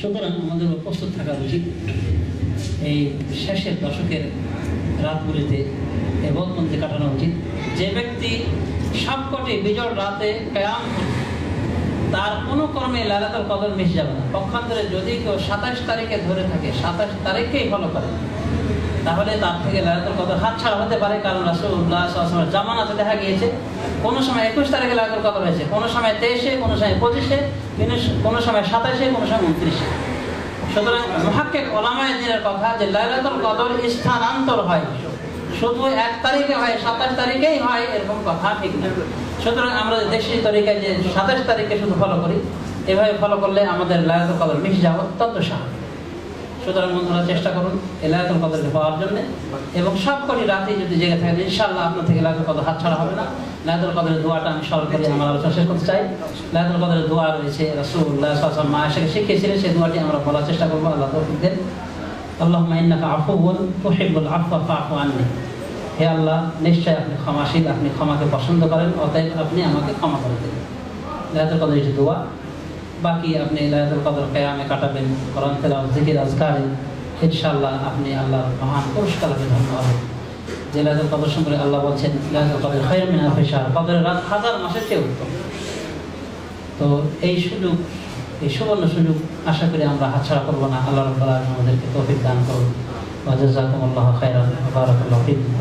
সুতরাং আমাদের প্রস্তুত থাকা উচিত এই শেষের দশকের রাতগুলিতে এবাদতবন্দি কাটানো উচিত। যে ব্যক্তি সবকটি বিজোড় রাতে কিয়াম তার কোনো কর্মে লাইলাতুল কদর মিস যাবে না। পক্ষান্তরে যদি কেউ 27 তারিখে ধরে থাকে, 27 তারিখকেই ফলো করে, তাহলে তার থেকে লাইলাতুল কদর হাতছাড়া হতে পারে। কারণ রাসূলুল্লাহ সাল্লাল্লাহু আলাইহি ওয়াসাল্লামের জামানাতে দেখা গিয়েছে কোনো সময় 21 তারিখে লাইলাতুল কদর হয়েছে, কোনো সময় 23-এ, কোনো সময় 25-এ, কোনো সময় 27-এ, কোনো সময় 29-এ। সুতরাং মুহাক্কিক উলামায়ে দ্বীনের কথা যে লাইলাতুল কদর স্থানান্তর হয়, শুধু 1 তারিখে হয়, 27 তারিখেই হয়, এরকম কথা ঠিক না। সুতরাং আমরা দেশি তরিকায় যে 27 তারিখে শুধু ফলো করি, এভাবে ফলো করলে আমাদের লাইলাতুল কদর মিস যাওয়া অত্যন্ত সহজ। সুতরাং বন্ধুরা চেষ্টা করুন এই লাইলাতুল কদরকে পাওয়ার জন্য, এবং সবকটি রাতে যদি জেগে থাকেন ইনশাআল্লাহ আপনার থেকে লাইলাতুল কদর হাতছাড়া হবে না। লাইলাতুল কদরের দোয়াটা আমি স্মরণ করে আমার আলোচনা শেষ করতে চাই। লাইলাতুল কদরের দোয়া রয়েছে, রাসূলুল্লাহ সাল্লাল্লাহু আলাইহি ওয়াসাল্লাম আয়েশাকে শিখিয়েছিলেন, সেই দোয়াটি আমরা বলার চেষ্টা করবো। আল্লাহ তৌফিক দেন। আল্লাহুম্মা ইন্নাকা আফুউন তুহিব্বুল আফওয়া ফা'ফু আন্নি। হে আল্লাহ, নিশ্চয় আপনি ক্ষমাশীল, আপনি ক্ষমাকে পছন্দ করেন, অতএব আপনি আমাকে ক্ষমা করে দেন। লাইলাতুল কদর এই দোয়া। বাকি আপনি লাইলাতুল কদর কিয়ামে কাটাবেন, কোরআন তেলাওয়াত, জিকির, আজকারে, ইনশাআল্লাহ আপনি আল্লাহর মহান পুরস্কার লাভে ধন্য হবেন। যে লাইলাতুল কদর সম্পর্কে আল্লাহ বলছেন লাইলাতুল কদর খায়রুম মিন আলফি শাহর, কদরের রাত 1000 মাসের চেয়ে উত্তম। তো এই সুযোগ, এই সুবর্ণ সুযোগ আশা করি আমরা হাতছাড়া করবো না। আল্লাহ রাব্বুল আলামিন আমাদেরকে তৌফিক দান করুন। ওয়া জাযাকুমুল্লাহু খায়রান ওয়া বারাকাল্লাহু ফীকুম।